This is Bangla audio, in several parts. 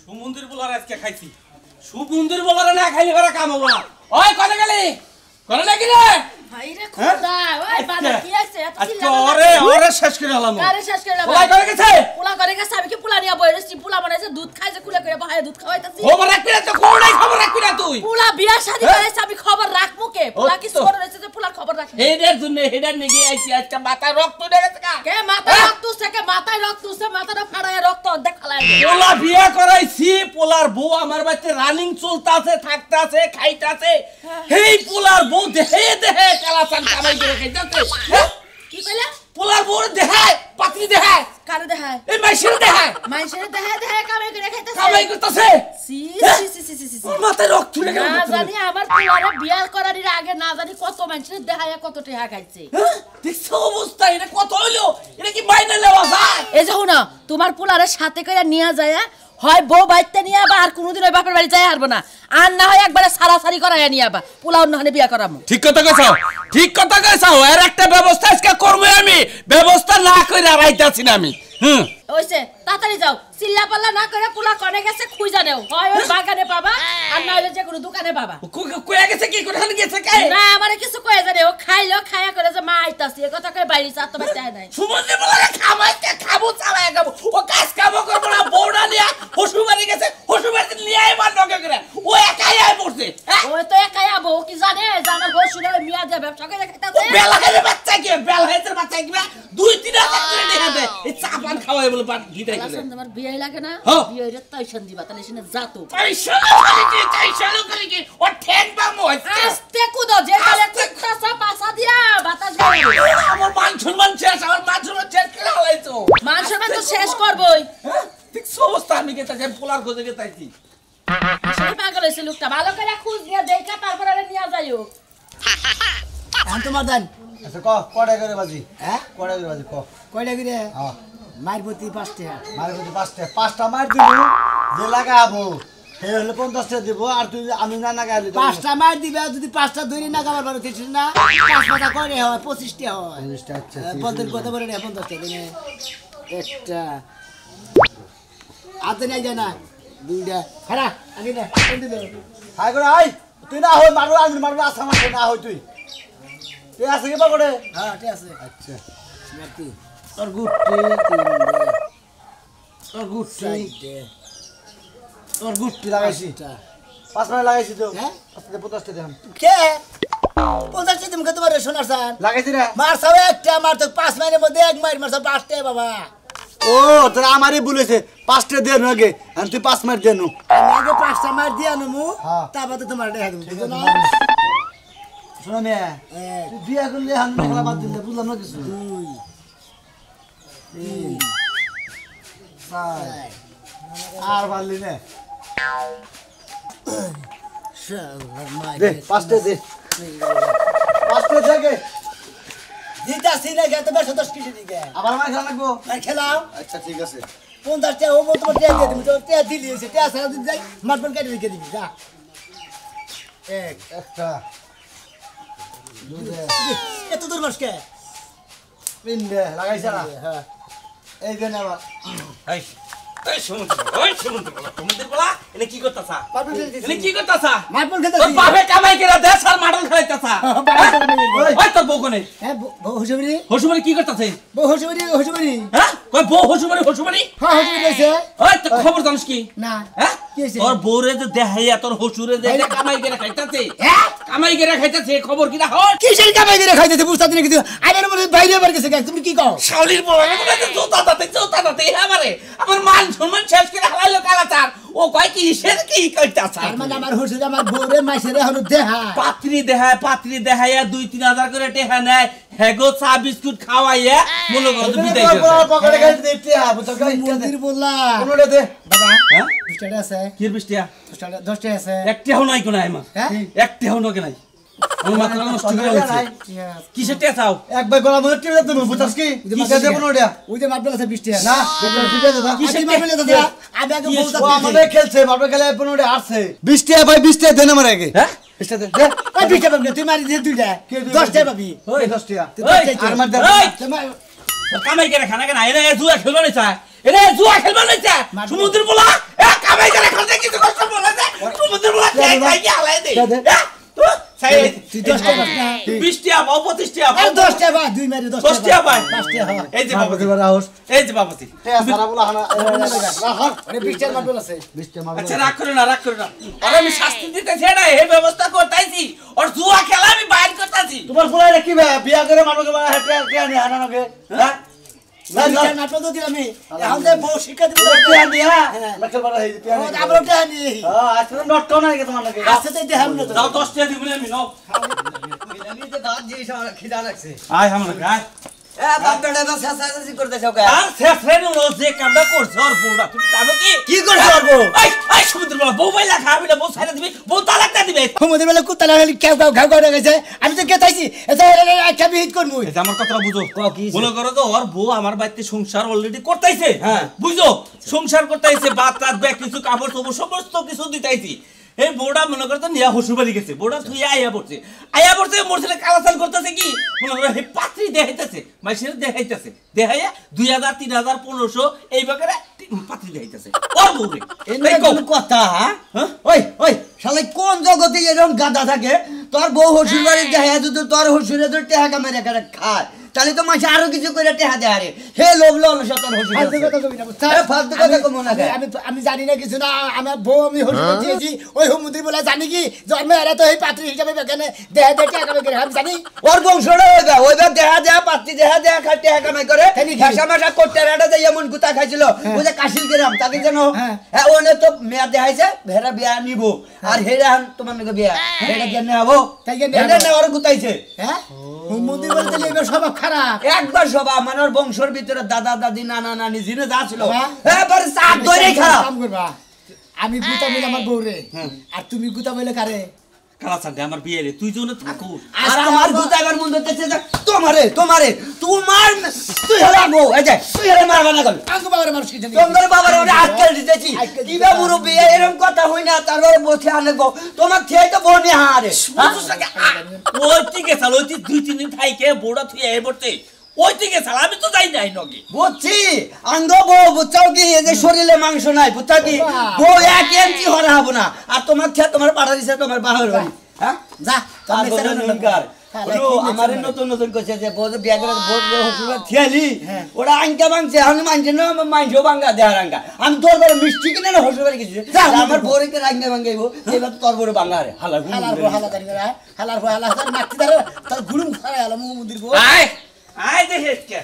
সুমন্দির বলার আজকে খাইছি সুমন্দির বলার না খাইলে করে কাম হবে না ওই কত গেলি করে লাগি রে ভাই রে খোদা ওই বাবা কি আছে এত চিল্লা ওরে ওরে শেষ করে আলাম আরে শেষ করে পোলা করে গেছে পোলা করে গেছে আমি কি পোলা নিয়া বইরেছি পোলা বানাইছে দুধ খাইছে কুলে করে বাহায় দুধ খাওয়াইতাছি খবর রাখবি না তো কোনটাই খবর রাখবি না তুই পোলা বিয়া শাদি করেছে আমি খবর রাখমু কে পোলা কি ছোট রইছে যে পোলার খবর রাখি হেডের জন্য হেডার নিয়ে আইছি আজকে মাথায় রক্ত উঠে গেছে কে মাথায় রক্ত উঠছে কে মাথায় রক্ত উঠছে মাথাটা ফাড়ায় রক্ত অর্ধেক ফালায় পোলা বিয়া করাইছি পোলার বউ আমার বাড়িতে রানিং চলতাছে থাকতাছে খাইতাছে এই পোলার বউ দেহে দেহে কালাচান কামাই করে খাইতাছে কি কইলা পোলার বউ দেহে পাত্রী দেহে কারে দেখায় এই মাইশের দেহে দেখায় কামাই করে খাইতাছে কামাই করতেছে সি মাথায় রক্ত উঠে গেল না জানি আমার পোলারে বিয়া করার আগে না জানি কত মানুষের দেখায় কত টাকা খাইছে দেখছো অবস্থা এটা কত হইলো এটা কি মাইনে নেওয়া যায় এই যে না তোমার পোলারে সাথে করে নিয়ে যায় হয় বউ বাইতে নিয়ে আবার আর কোনোদিন ওই বাপের বাড়ি যাই হারবো না আর না হয় একবারে সারাসারি করাইয়া নিয়ে আবার পোলা অন্যখানে বিয়া করামু ঠিক কথা কইছাও এর একটা ব্যবস্থা আজকে করব আমি ব্যবস্থা না কইরা রাইতাছি না আমি ওইছে তাড়াতাড়ি যাও চিল্লা পাল্লা না করে পোলা কোনে গেছে খুঁজা নেও হয় ওই বাগানে পাবা আর না হলে যে কোনো দোকানে পাবা কইয়া গেছে কি কোথায় গেছে কে না আমারে কিছু কয়ে জানে ও খাইলো খায়া করে যে মা আইতাছে এই কথা কই বাইরে চাত তো চায় নাই সুমন্দি বলে খাবাইতে খাবো চালায় খাবো ও কাজ কাম করব না বউডা নিয়া হসুবাড়ি গেছে হসুবাড়ি নিয়ে আইবার নকে করে ও একাই আই পড়ছে ওই তো একাই আবো কি জানে জানার বউ শুনে মিয়া দিয়ে ব্যবসা করে খাইতাছে বেলা খাইলে বাচ্চা কি বেলা হাইতের বাচ্চা কি 2-3 হাজার করে নিয়ে দে এই চাপান খাওয়াই বলে বাট গিটাই করে আমার বিয়ে লাগে না বিয়ে রে তাইশন দিবা তাহলে শুনে যাতো তাইশন করে কি ও ঠেক বামু আস্তে কুদো যে কালে কুত্তা পাসা দিয়া বাতাস গাড়ি আমার মান সম্মান শেষ করে হলাইছো মান সম্মান তো শেষ করবই ঠিক অবস্থা আমি কে তাকে পোলার খোঁজে গে তাইছি আসলে পাগল হইছে লোকটা ভালো করে খুঁজ নিয়ে দেখা তারপর আরে নিয়া যাইও আন তোমার দান আচ্ছা কয়টা করে বাজি কয়টা করে বাজি কয়টা করে মারপতি 5 টাকা মারপতি 5টা মার দিব যে লাগাবো সে হলে 50 টাকা দিব আর তুই আমি না লাগাইলে 5টা মার দিবা যদি 5টা ধরে না গাবার পারো কিছু না 5 টাকা করে হয় 25 টাকা হয় 25 টাকা আচ্ছা বলতে কত বড় না 50 টাকা দিনে একটা আতে নাই জানা দুইটা খারা আগে না কোন দিবে হাই করে আই তুই না হই মারবো আমি মারবো আশা মারবো না হই তুই আছে কি পাগড়ে হ্যাঁ ঠিক আছে আচ্ছা মারতি তোর গুটি তোর গুটি লাগাইছি 5 মিনিট লাগাইছি তো হ্যাঁ 50 টাকা দিলাম কে 50 টাকা তুমি কত বড় সোনার সান লাগাইছি রে মার সব একটা মার তো 5 মিনিটের মধ্যে এক মার মার সব 5 টাকা বাবা ও তোর আমারই বলেছে 5 টাকা দেন আগে আর তুই 5 মিনিট দেনু আমি আগে 5টা মার দিয়া নমু হ্যাঁ তারপর তো তোমার দেখা দেব বুঝছো না শোনা মে তুই বিয়া করলে আমি মেঘলা বাদ দিলে বুঝলাম না কিছু 2 4 আর বাড়লি না দে 5 টাকা দে 5 টাকা থেকে দিতা সিনে গেতে বেশ 10 কেজি দিকে আবার আমার খেলা লাগবো আর খেলাও আচ্ছা ঠিক আছে 50 টাকা ও তোমার টাকা দিয়ে দিবি তো টাকা দিলি এসে টাকা সারা দিন যাই মাটবন কেটে রেখে দিবি যা একটা দুইটা এত দূর বসকে তিনটে লাগাইছ না হ্যাঁ এই দেন আবার এই সুমন্দি বলা এনে কি করতাছা মাটবন কেটে এনে কি করতাছা মাটবন কেটে তোর বাপে কামাই করে দেশ আর মাটন খাইতাছা ওই তোর বউ কোনে হ্যাঁ বউ হসুবরি হসুমারি কি করতাছে বউ হসুবরি হ্যাঁ কই বউ হসুমারি হ্যাঁ হসুবরি আছে ওই তো খবর জানিস কি না হ্যাঁ কি হইছে তোর বউরে যে দেখাইয়া তোর হসুরে যে কামাই করে খাইতাছে হ্যাঁ কামাই করে খাইতাছে খবর কি না হয় কিসের কামাই করে খাইতেছে বুঝতা দিনে কিছু আইনের মধ্যে বাইরে বার গেছে তুমি কি কও শাওলির বউ আমি জোতা দাতে আমারে আমার মান সম্মান শেষ করে হালাইলো কালাচার ও কয় কি সের কি কইতাছে আর মানে আমার হসুর আমার বউরে মাইসেরে হলো দেহা পাত্রী দেখাইয়া 2-3 হাজার করে টেহা নেয় হেগো চা বিস্কুট খাওয়াইয়া মনে করো বিদায় করে পকেটে গাড়ি দিতে হবে তো গাড়ি মন্দির বললা কোনটা দে বাবা হ্যাঁ 20 টাকা আছে কি 20 টাকা 10 টাকা আছে একটাও নাই কোন আইমা হ্যাঁ একটাও নকে নাই আমার মাথা নষ্ট করে হইছে কিসের টাকা চাও একবার গলা মধ্যে টিপে দেব বুঝছস কি কি দেব না ওই যে মারবেল আছে 20 টাকা না ঠিক আছে দাদা কিসের মারবেল দাদা আমি আগে বলতা ও আমাদের খেলছে মারবে খেলে 15 আসছে 20 টাকা ভাই 20 টাকা দেন আমার আগে হ্যাঁ 20 টাকা দে ওই 20 টাকা তুই মারি দে দুইটা 10 টাকা পাবি ওই 10 টাকা আর মার দে কামাই করে খানা কেন এনে জুয়া খেলবা নাই চা এনে জুয়া খেলবা নাই চা সমুদ্র বলা এ কামাই করে দিতে দে, দে। তুই 10 টাকা পাস না 20 টাকা পাও 25 টাকা আর পাও 10 টাকা পা, দুই মারি 10 10 টাকা পাই 5 টাকা হয় এই যে বাবাজি এই যে বাবাজি সারা বলা হানা আরে 20 টাকা মারবেল আছে 20 টাকা আচ্ছা রাগ করো না আর আমি শাস্তি দিতে ছেড়া এই ব্যবস্থা করতেছি আর জুয়া খেলা আমি বাইর করতেছি তোমার ফুলাই কি বিয়া করে মানুষকে মানে হেটে কে হানা নাকে হ্যাঁ না না নাটক তো দিলাম আমি এখন যে বউ শিক্ষা দিব টিয়া দিয়া নাকেল বাড়া হই টিয়া আমরা টাকা নিয়ে আজকে নট না কি তোমার নাকি আছে তো দেখাম না তো দাও 10 টাকা দিবি আমি নাও আমি তো দাঁত দিয়ে খিদা লাগছে আয় আমরা আয় বাপটা তো সাসাসি করতে চাও কা আর শেফরেন রোজ যে কামটা করছ আর বউটা তুমি জানো কি কি করছ আর বউ এই এই সমুদ্র বাবা বউ বাইলা খাবি না বউ ছাইরা দিবি বউ তালাকটা দিবে সমুদ্র বেলা কুত্তা লাগালি কেউ কেউ ঘাউ ঘাউ গেছে আমি তো কেতাইছি এটা একটা বিহিত করমু এই যে আমার কথাটা বুঝো কি মনে করো তো ওর বউ আমার বাড়িতে সংসার অলরেডি করতেইছে হ্যাঁ বুঝো সংসার করতেইছে ভাত টাত ব্যাগ কিছু কাপড় চোপড় সমস্ত কিছু দিতেইছি এই বউটা মনে করো তো নিয়া শ্বশুর বাড়ি গেছে বউটা তুই আইয়া পড়ছে মোর ছেলে কালাচাল করতেছে কি মনে করো হে পাত্রী দেখাইতেছে মাইসের দেখাইতেছে দেখাইয়া 2000 3000 1500 এই বাকারে পাত্রী দেখাইতেছে ওর বউরে এই কোন কথা হ্যাঁ ওই ওই শালা কোন জগতে এরকম গাদা থাকে তোর বউ হসুর বাড়ি দেখায় যদি তোর হসুরে তোর টেহা কামেরে করে খায় তাহলে তো মাসে আরো কিছু করে টেহা দেয় আরে হে লোভ ললসা তোর হসুর ফালতু কথা কম না আমি জানি না কিছু না আমার বউ আমি হসুর দিয়েছি ওই হুমুদ্রি বলে জানি কি জন্মে এরা তো এই পাত্রী হিসাবে বেখানে দেহা দেয় টেহা কামে করে আমি জানি ওর বংশটা ওইবা দেহা দেয়া পাত্রী দেহা দেয়া খায় টেহা কামে করে ভাষা মাসা করতে এরাটা যে এমন গুতা খাইছিল ওই যে কাশিল গ্রাম তাকে জানো হ্যাঁ ওনে তো মেয়া দেখাইছে ভেড়া বিয়া নিব আর হেরা তোমার নাকি বিয়া হেরা কেন হবো তাই কেন না ওর গুতাইছে হ্যাঁ হুমুদ্রি বলতে এবার সব খারাপ একবার সবা মানর বংশের ভিতরে দাদা দাদি নানা নানি জিনে যা ছিল এবার সাত ধরে খারাপ কাম করবা আমি গুতা মিলে আমার বউরে আর তুমি গুতা মিলে কারে কালাচালটা আমার বিয়ে রে তুই জন্য থাকো আর আমার গুতাবার মন ধরতেছে তোমারে তুই হলা বউ এই যে তুই হলা মারবা না কবে আঙ্গু বাবার মানুষ কি জানি তোমার বাবার ওরে আজকাল দিতেছি কিবা মুরব্বি এরকম কথা হই না তারপর বসে আনবো তোমার খেয়ে তো বনি হারে ওই থেকে চাল ওই 2-3 দিন থাইকে বউটা তুই আই পড়তে ওই থেকে চাল আমি তো যাই নাই নগে বুঝছি আঙ্গ বউ বুঝাও কি এই যে শরীরে মাংস নাই বুঝা কি বউ 1 ইঞ্চি হরা হবো না আর তোমার খেয়ে তোমার পাড়া দিছে তোমার বাহার বাড়ি হ্যাঁ যা তুমি সেরা নঙ্কার আমারে নতুন নতুন কইছে যে বউ বিয়া করে বউ হসুরা থিয়ালি ওরা আঙ্কা বাংছে আমি মানছে না মানছো বাঙ্গা দেহার আঙ্কা আমি তোর বড় মিষ্টি কিনে না হসুর বাড়ি গেছি আমার বউকে রাঙ্গা বাঙ্গাইবো এবার তোর বড় বাঙ্গা রে হালার মাটি দাঁড়ো তোর গুলুম খারাই হলো মন্দির বউ আয় দেখে কে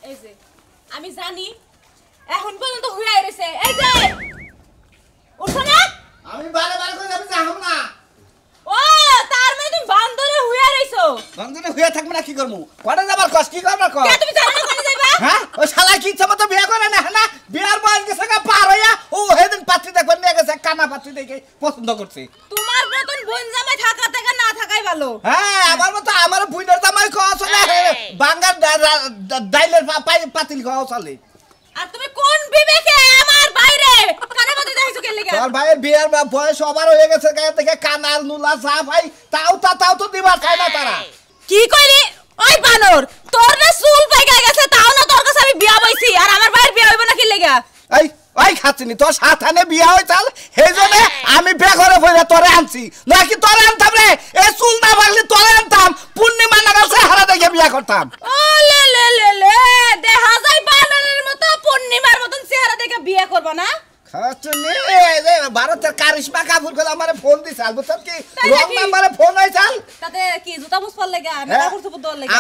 এই যে আমি জানি এখন পর্যন্ত হইয়া রইছে এই যে উঠো না আমি বারে বারে কই আমি যাবো না ও তার মানে তুমি বান্দরে হইয়া রইছো বন্ধুরে হইয়া থাকব না কি করমু কোনে যাবার কষ্ট কি করবা কর কে তুমি জানো না কোনে যাইবা হ্যাঁ ও শালা কি ইচ্ছা মতো বিয়া করে না না বিয়ার বয়স গেছে গা পার হইয়া ও হেদিন পাত্রী দেখবেন নিয়ে গেছে কানা পাত্রী দেখে পছন্দ করছে তোমার মতন বোন জামাই থাকা থেকে না থাকাই ভালো হ্যাঁ আমার মতো আমার বুইনের জামাই খাওয়া চলে বাঙ্গার ডাইলের পাতিল খাওয়া চলে আর তুমি কোন বিবেকে আমার বাইরে কানে মধ্যে দেখাইছো কে লাগা তোর ভাইয়ের বিয়ার বয়স ওভার হয়ে গেছে গায়ে থেকে কানার নুলা চা ভাই তাও তো দিবার চায় না তারা কি কইলি ওই বানর তোর না চুল পাইকা গেছে তাও না তোর কাছে আমি বিয়া বইছি আর আমার ভাইয়ের বিয়া হইব না কি লাগা এই ওই খাচ্ছিনি তোর সাথানে বিয়া হইতাল সেই জন্য আমি বে করে বইরা তোরে আনছি নাকি তোরে আনতাম রে এ চুল না বাগলি তোরে আনতাম পূর্ণিমা নাগাছে হারা দেখে বিয়া করতাম ও লে লে লে লে দেখা যায় বানরের মতো পূর্ণিমার মতন চেহারা দেখে বিয়া করব না খাচ্ছিনি রে ভারতের কারিশমা কাপুর করে আমারে ফোন দিছাল বুঝছ কি রং নাম্বারে ফোন হইছাল তাতে কি জুতা মুছপার লাগা না কাপড় চোপড় দর লাগা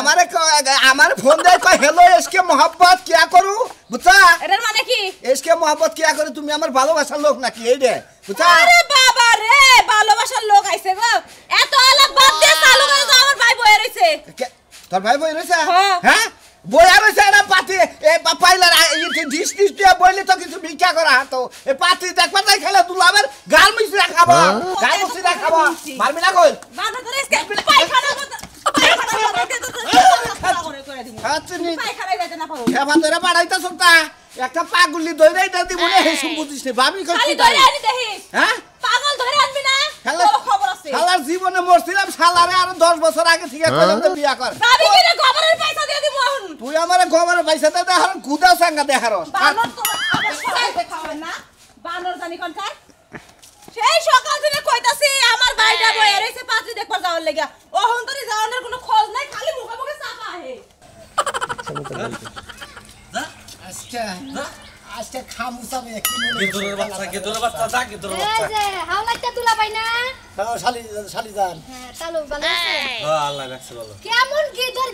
আমারে ফোন দেয় কয় হেলো এসকে মোহাব্বত কিয়া করু বুঝছা এটার মানে কি এসকে মোহাব্বত কিয়া করে তুমি আমার ভালোবাসার লোক নাকি এই রে বুঝছা আরে বাবা রে ভালোবাসার লোক আইছে গো এত আলাপ বাদ দিয়ে চালু করে তো আমার ভাই বয়ে রইছে তোর ভাই বই রইছে হ্যাঁ। হ্যাঁ বইয়া রইছে না পাতি এ পাইলার ডিস ডিস দিয়ে বইলে তো কিছু ভিক্ষা করা তো এ পাতি দেখবা তাই খেলে দুলাবের গাল মিশি রাখাবো গাল মিশি রাখাবো মারবি না কই বাবা তোর এসকে পায়খানা করে দিমু খাচ্ছিনি পায়খানায় যাইতে না পারো খেপা ধরে বাড়াইতা শুনতা একটা পাগুলি দইরাই দে দিব না হে বুঝিস নে ভাবি কই খালি ধরে আনি দেখিস হ্যাঁ পাগল ধরে আনবি না খালা তোর খবর আছে শালার জীবনে মরছিলাম শালারে আর 10 বছর আগে থেকে কইলাম যে বিয়া কর ভাবি কি রে খবরের পয়সা দিয়ে দিব এখন তুই আমারে গোবরের পয়সা দে আর গুদা সাঙ্গা দেখার বানর তোর আবার সবাই খাওয়ায় না বানর জানি কোন খায় সেই সকাল থেকে কইতাছি আমার ভাইটা বই এরইছে পাত্রী দেখবার যাওয়ার লাগা ওহন তোরি যাওয়ার কোনো খোঁজ নাই খালি মুখে মুখে চাপা আহে আজকে খামুসাবে কি গেদরের বাচ্চা যা গেদরের বাচ্চা এই যে হাওলাইটা তুলা পাই না শালি যান হ্যাঁ তালু ভালো আছে আল্লাহ রাখছে ভালো কেমন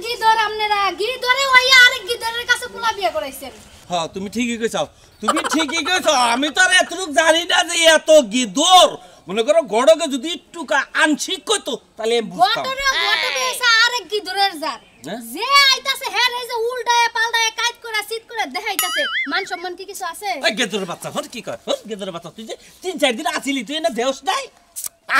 গিদর আপনারা গিদরে ওইয়া আরেক গিদরের কাছে পোলা বিয়ে করাইছেন হ্যাঁ তুমি ঠিকই কইছাও আমি তো আর এতটুক জানি না যে এত গিদর মনে করো গড়কে যদি একটু আংশিক কইতো তাহলে বুঝতাম গটরে এসে আরেক গিদরের জাত হ্যাঁ? যে আইতাছে হ্যাঁ এই যে উল্টায় পাল্টায় কাজ করে সিট করে দেখাইতাছে মান সম্মান কি কিছু আছে ওই গেদরের বাচ্চা হর কি কর গেদরের বাচ্চা তুই যে 3-4 দিন আছিলি তুই না দেওস নাই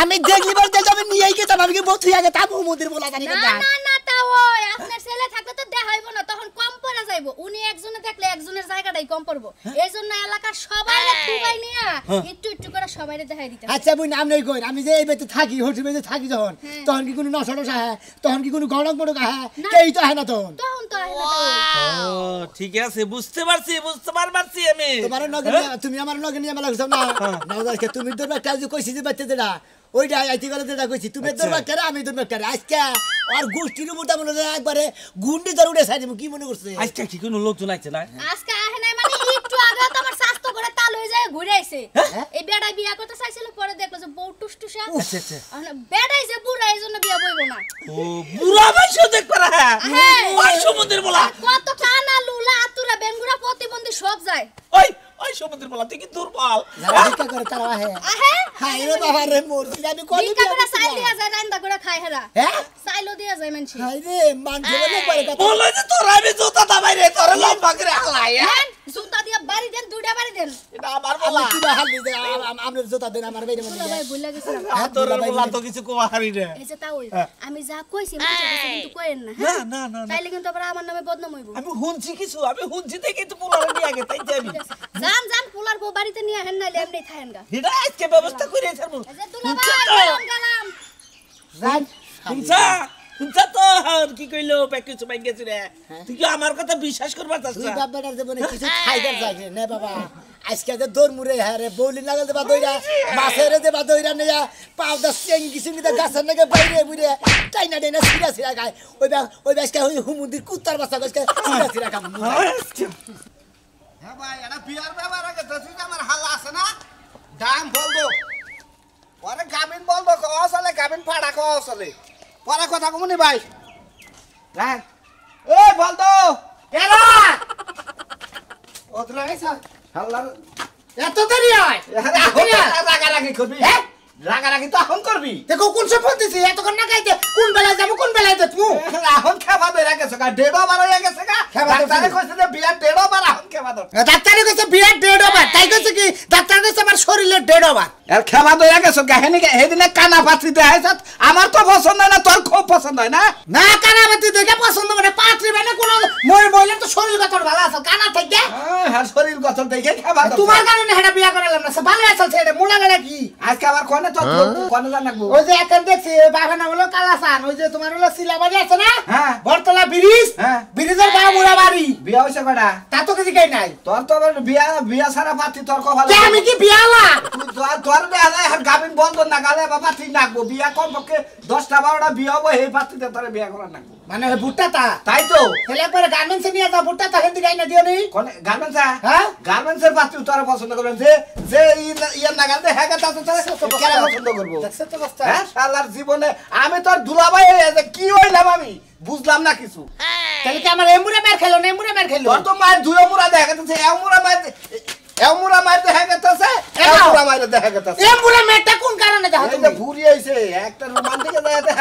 আমি দেখলিবার দেখে আমি নিয়েই গেতাম আমি কি বথুই আগে তাবু মুদির বলা জানি না না না না তা ওই আপনার ছেলে থাকলে তো দেখাইবো না তখন কম পড়া যাইবো উনি একজনে দেখলে একজনের জায়গাটাই কম পড়বো এইজন্য এলাকার সবাইরে খুবাই নিয়া একটু একটু করে সবাইরে দেখাই দিতে আচ্ছা বুই নাম নেই কই আমি যে এই বেতে থাকি হোটেল বেতে থাকি তখন কি কোনো নশো টসা হ্যাঁ তখন কি কোনো গড়ক মড়ক হ্যাঁ কেই তো হয় না তখন তখন তো আহে না ও ঠিক আছে বুঝতে পারছি আমি তোমার নগে তুমি আমার নগে নিয়ে মেলা না না তুমি তোর একটা যে কইছি যে বাচ্চা দেনা ওইটা আইতি গেলে যেটা কইছি তুমি তোর বাচ্চারা আমি তোর বাচ্চারা আজকে আর গোষ্ঠীর মোটা মনে হয় একবারে গুন্ডি ধরে উঠে সাইড কি মনে করছে আজকে কি কোনো লোকজন আইছে না আজকে আহে নাই মানে একটু আগে তো আমার স্বাস্থ্য করে তাল হয়ে যায় ঘুরে আইছে এই বেড়াই বিয়া করতে চাইছিল পরে দেখলো যে বউ টুসটুসা আচ্ছা আচ্ছা বেড়াই যে বুড়া এইজন্য বিয়া বইব না ও বুড়া বয়স দেখ পারা হ্যাঁ ওই সমুদ্রের বলা কত কানা লুলা আতুরা বেঙ্গুরা প্রতিবন্ধী সব যায় ওই সমুদ্রের বলা তুই কি দুর্বল যারা ভিক্ষা করে তারা আহে আহে হাই রে বাবা রে মরছি আমি কলি ভিক্ষা করে চাইল দিয়া যায় রান্দা করে খায় হেরা হ্যাঁ চাইলো দিয়া যায় মানছি হাই রে মানছে বলে পরে কথা বলে যে তোর আমি জুতা দাবাই রে তোর লম্বা করে হালাই দেন জুতা দিয়া বাড়ি দেন দুইটা বাড়ি দেন এটা আমার আমি বলা কি হাল দিতে আমনের জোতা দেন আমার বাইরে মধ্যে ভাই ভুলে গেছিলাম তোর বলা তো কিছু কোয়া হারি রে এই যে তাও আমি যা কইছি মুখে কথা কিন্তু কইেন না হ্যাঁ না না তাইলে কিন্তু আবার আমার নামে বদনাম হইব আমি হুনছি কিছু আমি হুনছি দেখে তো পোলারে নিয়ে আগে তাই যাবি জান জান পোলার বউ বাড়িতে নিয়ে হেন নাইলে এমনি থাকেন গা এটা আজকে ব্যবস্থা করে ছাড়বো এই যে দুলা ভাই গেলাম যান শুনছা তো কি কইলো প্যাকেজ পাই গেছি রে তুই কি আমার কথা বিশ্বাস করবা চাস তুই বাপ বেটার জীবনে কিছু খাইবার যায় না বাবা আজকে যে দৌড় মুড়ে হ্যাঁ রে বৌলি লাগাল দেবা দইরা মাছের দেবা দইরা নিয়া পাউডার চেঙ্গি চিংড়িতে গাছের নাকি বাইরে বুড়ে টাইনা টাইনা সিরা সিরা খায় ওই বাসকে হুমুন্দির কুত্তার বাচ্চা গাছকে সিরা সিরা খাম হ্যাঁ ভাই এটা বিয়ার ব্যাপার আগে তো তুই আমার হালা আছে না দাম বলবো পরে গাবিন বলবো আসলে গাবিন ফাড়া কো আসলে পরে কথা কমুনি ভাই রাখ এই বলতো কেরা ওতরা এসা হাল্লা এত দেরি হয় রাগারাগি করবি হ্যাঁ রাগারাগি তো এখন করবি দেখো কোন সব দিছি এতক্ষণ না খাইতে কোন বেলায় যাবো কোন বেলায় দেখবো এখন খাবা বেরা গেছে গা দেড় বার হয়ে গেছে গা ডাক্তারে কইছে যে বিয়ার দেড় বার এখন খাবা দাও ডাক্তারে কইছে বিরাট ডেড ওভার তাই কইছে কি ডাক্তার কইছে আমার শরীরের ডেড ওভার আর খাবা দইয়া গেছে গা হেদিনে কানা পাত্রি দেখাইছ আমার তো পছন্দ হয় না তোর খুব পছন্দ হয় না না কানাবাতি দেখে পছন্দ মানে পাত্রী মানে কোন মহিলা তো শরীর গঠন ভালো আছে কানা থেকে হ্যাঁ শরীর গঠন দেখে খাবা দাও তোমার কারণে হেডা বিয়া করালাম না সে ভালো আছে ছেড়ে মুলা গড়া কি আজকে আবার কোনে তো কোনে জানাবো ওই যে এখন দেখছি বাবা না হলো কালাসান ওই যে তোমার হলো সিলাবাড়ি আছে না হ্যাঁ। বরতলা ব্রিজ হ্যাঁ। ব্রিজের বাবা মুড়া বাড়ি বিয়া হইছে কয়টা তা তো কিছু কই নাই তোর তো আবার বিয়া সারা পাত্রি তোর কো ভালো যে আমি কি বিয়ালা তোর দেখা যায় আর গাবিন বন্ধ না গালে বাবা ঠিক নাকবো বিয়া কম পক্ষে 10টা 12টা বিয়া হবো এই পাত্রিতে তোরে বিয়া করা নাকবো মানে ভুট্টা তা তাই তো ছেলে পরে গার্মেন্টসে নিয়ে যাও ভুট্টা তা হিন্দি গাই না দিও নি কোনে গার্মেন্টস হ্যাঁ? গার্মেন্টসের পাত্রি তোরা পছন্দ করবেন যে যে ইয়ার নাগাল দে হ্যাঁ তা তো কেন পছন্দ করবো দেখছ তো বস্তা হ্যাঁ শালার জীবনে আমি তোর দুলাভাই কি হইলাম আমি বুঝলাম না কিছু তাহলে কি আমার এমুরা মার খেলো না এমুরা মার খেলো তোর তো মায়ের দুই মুড়া দেখা গেছে এমুরা মায়ের দেখা গেছে এমুরা মায়ের দেখা গেছে এমুরা মারটা কোন কারণে দেখো এই যে তুমি ভুরি আইছে একটা রোমান্টিকে দেখাতে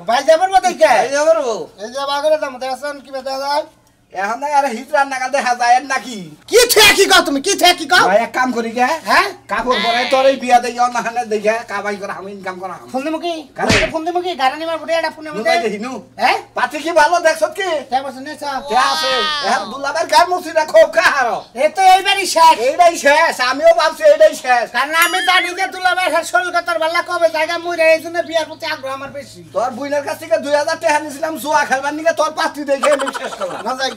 ভাই যাবার মত কে এই যে বড় এই যে বাগরে দাম দেখাছন কি বেদা যায় এখন না আর হিজরার নাগাল দেখা যায় নাকি কি থে কি কও তুমি কি থে কি কও ভাই এক কাম করি কে হ্যাঁ কাপড় পরে তোর এই বিয়া দেই অনহানে দেখে কামাই করে আমি ইনকাম করা ফোন দিমু কি কারে? ফোন দিমু কি গারানি মার বুড়ে এটা ফোনে মধ্যে নুকাই দেহিনু হ্যাঁ পাতি কি ভালো দেখছত কি তে বসে নে সব কে আছে এখন দুলাবার গার মুছিরা খুব কাহার এ তো এইবারই শেষ এইটাই শেষ আমিও ভাবছি এইটাই শেষ কারণ আমি জানি যে দুলাভাই শরীর কথার বেলা কবে জায়গা মুই এই জন্য বিয়ার প্রতি আগ্রহ আমার বেশি তোর বুইনের কাছ থেকে 2000 টাকা নিছিলাম জুয়া খেলবার নিকে তোর পাত্রী দেখে আমি শেষ করলাম না যাই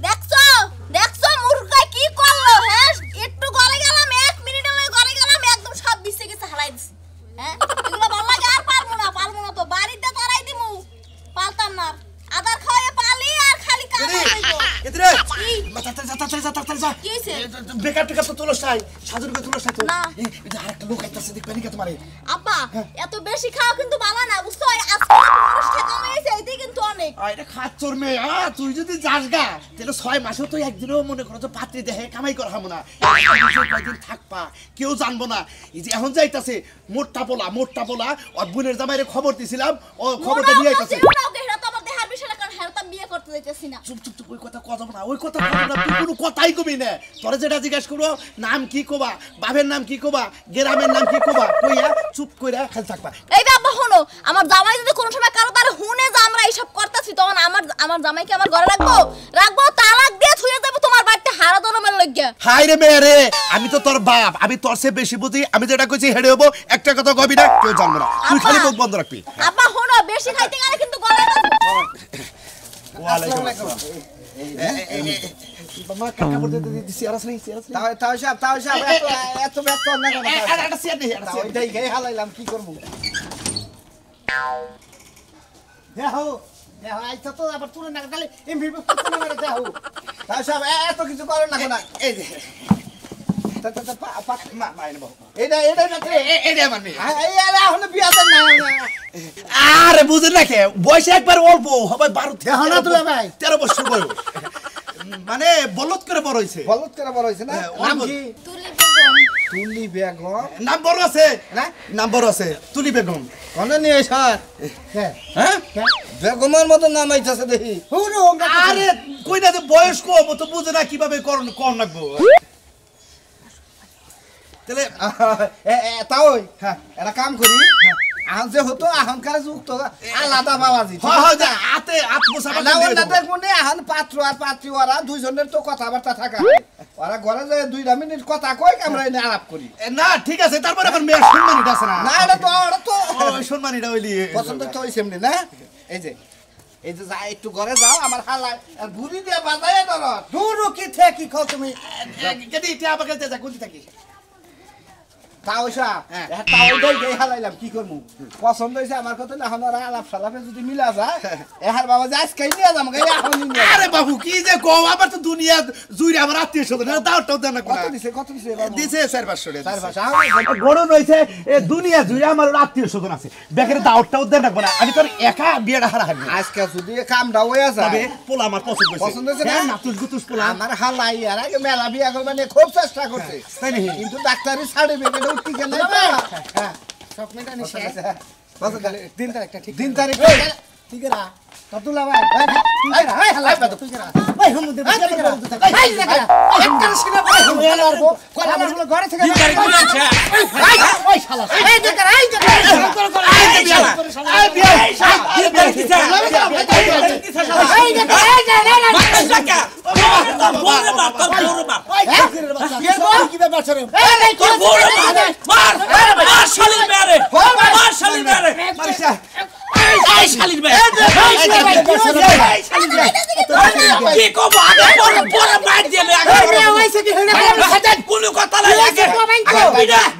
দেখছো দেখছো মুরগা কি করলো হ্যাঁ এদিকে তাড়াতাড়ি যা কি হইছে? বেকার টেকার তো তোলো চাই সাজুর কে তোলো চাই তো না। এই যে আরেকটা লোক আইতাছে দেখবে নাকি তোমারে আব্বা এত বেশি খাওয়া কিন্তু ভালো না বুঝছো আজকে মানুষটা কমেছে এইটাই কিন্তু অনেক এটা খাচ্চর মেয়ে তুই যদি যাস গা তাহলে 6 মাসও তো একদিনও মনে করো তো পাত্রী দেহে কামাই করা হামু না কয়দিন থাকবা কেউ জানবো না এই যে এখন যাইতাছে মোটটা পোলা ওর বোনের জামাইরে খবর দিছিলাম ও খবরটা নিয়ে আইতাছে ওকে হেরা তো আমার দেহার বিষয় না কারণ হেরা তো বিয়ে করতে যাইতেছি না চুপ ওই কথা কথা না ওই কথা না তুই কোনো কথাই কবি না তোরে যেটা জিজ্ঞেস করবো নাম কি কবা বাপের নাম কি কবা গ্রামের নাম কি কবা কইয়া চুপ কইরা খালি থাকবা এই যে আব্বা শোনো আমার জামাই যদি কোনো সময় কারো তার হুনে যে আমরা এইসব করতেছি তখন আমার জামাইকে আমার ঘরে রাখবো তালাক দিয়ে থুয়ে দেবো তোমার বাড়িতে হারা জনমের লাগিয়া হাই রে মেয়ে রে আমি তো তোর বাপ আমি তোর চেয়ে বেশি বুঝি আমি যেটা কইছি হেডে হবো একটা কথা কবি না কেউ জানবো না তুই খালি মুখ বন্ধ রাখবি আব্বা শোনো বেশি খাইতে গেলে কিন্তু গলায় লাগবে ওয়ালাইকুম আসসালাম বাবা কাকা বলতে দিছি আর আসলে তাও সাহেব এত ব্যস্ত না কেন একটা চেয়ার নেই একটা চেয়ার ওইটাই খেয়ে হালাইলাম কি করবো দেখো আইসা তো আবার তুলে না তাহলে এমবি করতে না মেরে দেখো তাও সাহেব এত কিছু করেন না কেন এই যে আরে বুঝেন না কে বয়স একবার অল্প হবে 13 বছর বয়স মানে বলদ করে বড় হইছে না নাম কি তুলি বেগম নাম বড় আছে না নাম বড় আছে তুলি বেগম কোন নিয়ে স্যার হ্যাঁ বেগমের মতো নাম আইতাছে দেখি আরে কই না যে বয়স কম তো বুঝে না কিভাবে কোন লাগবো তাহলে তাও হ্যাঁ একটা কাম করি আহন যে হতো আহনকার যুগ তো আলাদা বাবাজি হাতে আত্মসাবা না ওনাদের মনে আহন পাত্র আর পাত্রী ওরা দুইজনের তো কথাবার্তা থাকা ওরা ঘরে যে 2 মিনিট কথা কই আমরা এনে আলাপ করি না ঠিক আছে তারপরে এখন মেয়ে সম্মানিটা আছে না না এটা তো ওই সম্মানিটা হইলি পছন্দ তো হইছে এমনি না এই যে যা একটু ঘরে যাও আমার হালাই আর বুড়ি দিয়ে বাজায় ধরো দূর কি থেকে কি খাও তুমি কেদি এটা আমাকে দে যা কোনটি থাকি তাওসা তাওটাই দেই হালাইলাম কি করমু পছন্দ হইছে আমার কথা না এখন আর আলাপ সালাপে যদি মিলা যায় এহার বাবা যে আজকে নিয়ে যাম গে এখন নিয়ে আরে বাবু কি যে কো আবার তো দুনিয়া জুইরে আমার আত্মীয় স্বজন দাওটাও দেন না কত দিছে বাবা দিছে 4-500 টাকা 4-500 গড়ন হইছে এ দুনিয়া জুইরে আমার আত্মীয় স্বজন আছে বেকারে দাওটাও দেন না আমি তোর একা বিয়েটা হারা হারি আজকে যদি কামটা হইয়া যায় তবে পোলা আমার পছন্দ হইছে না নাতুল গুতুস পোলা আমার হালাই আর আগে মেলা বিয়া করবে না খুব চেষ্টা করছে তাই নাকি কিন্তু ডাক্তারি সার্টিফিকেট উঠতে গেলে হ্যাঁ স্বপ্নটা নিছে কত দিন তারিখটা ঠিক ঠিক আছে আব্দুল্লাহ ভাই এই হালাই তুই করা ভাই হুম দে এই দেখা একটা সিনা ভাই হুম আরবো কলা বলগুলো ঘরে থেকে ওই শালা এই দেখা এই দেখা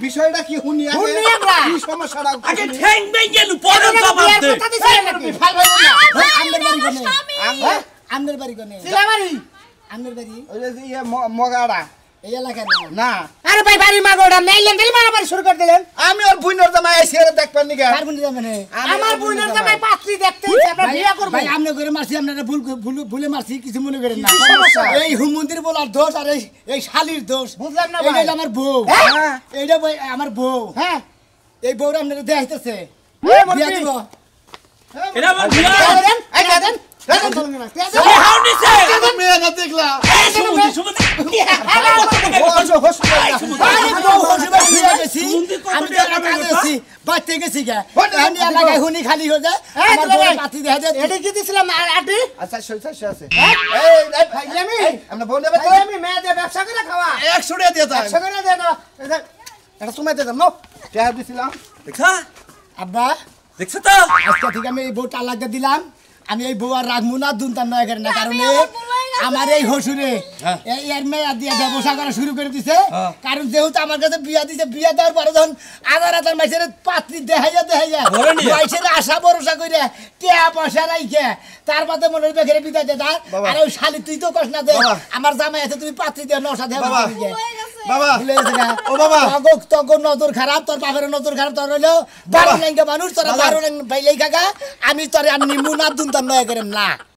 বিষয়টা কি শুনি কি সমস্যাটা আগে ঠ্যাং ভেঙে গেল পরে জবাব দে আমনের বাড়ি কোনে সিলামারি আমনের বাড়ি ওই যে ইয়ে মগাড়া এই এলাকা না আরে ভাই বাড়ি মাগোড়া নাইলেন দিল মারামারি শুরু করে দিলেন আমি ওর বুইনর জামাই আইছি আর দেখবেন নি কার বুনি যাবেন আমার বুইনর জামাই পাত্রী দেখতেই আমরা বিয়া করব ভাই আমনে করে মারছি আপনারা ভুলে মারছি কিছু মনে করেন না কি সমস্যা? এই হুমন্দির বলার দোষ আর এই শালির দোষ বুঝলাম না এইটা ভাই হলো আমার বউ হ্যাঁ। এইটা ভাই আমার বউ হ্যাঁ এই বউরা আপনারা দেখাইতেছে এই মন্ত্রী। বিয়া দিব এটা আমার বিয়া দেন এই দেন এ হাউনিছে মেয়ে না দেখলা সুমতি আরে বউ হসিবা শুয়ে গেছি আমি তো এলাকা গেছি বাইতে গেছি গা আমি এলাকায় হুনি খালি হয়ে যায় আমার বউ পাতি দেখা যায় এটা কি দিছিলাম আটি আচ্ছা সইছে আছে এই ভাই আমি আমরা বউ নেবে তো আমি মেয়ে দিয়ে ব্যবসা করে খাওয়া 100 টাকা দিয়ে দাও 100 করে দিয়ে দাও এটা তুমি দিয়ে দাও নো টাকা দিছিলাম দেখছা আব্বা দেখছ তো আজকে থেকে আমি এই বউ তালাক দিলাম আমি এই বউ আর রাখবো না দুনতাম না এখানে না কারণ আমার এই হসুরে এর মেয়া দিয়ে ব্যবসা করা শুরু করে দিছে কারণ যেহেতু আমার কাছে বিয়া দিছে বিয়া দেওয়ার পরে যখন আধার আধার মাইসের পাত্রী দেখাইয়া মাইসের আশা ভরসা করে টিয়া পয়সা রাইখে তার বাদে মনের বেখেরে বিদায় দে তার আর ওই শালি তুই তো কস না দে আমার জামাই আছে তুমি পাত্রী দিয়ে নশা দেব বাবা ভুলে গেছে গা ও বাবা তখন নজর খারাপ তোর বাপের নজর খারাপ তোর হইলো 12 লাইঙ্গা মানুষ তোরা 12 লাইঙ্গা পাইলেই কাকা আমি তোরে আর নিমু না দুনতাম নয় করেন না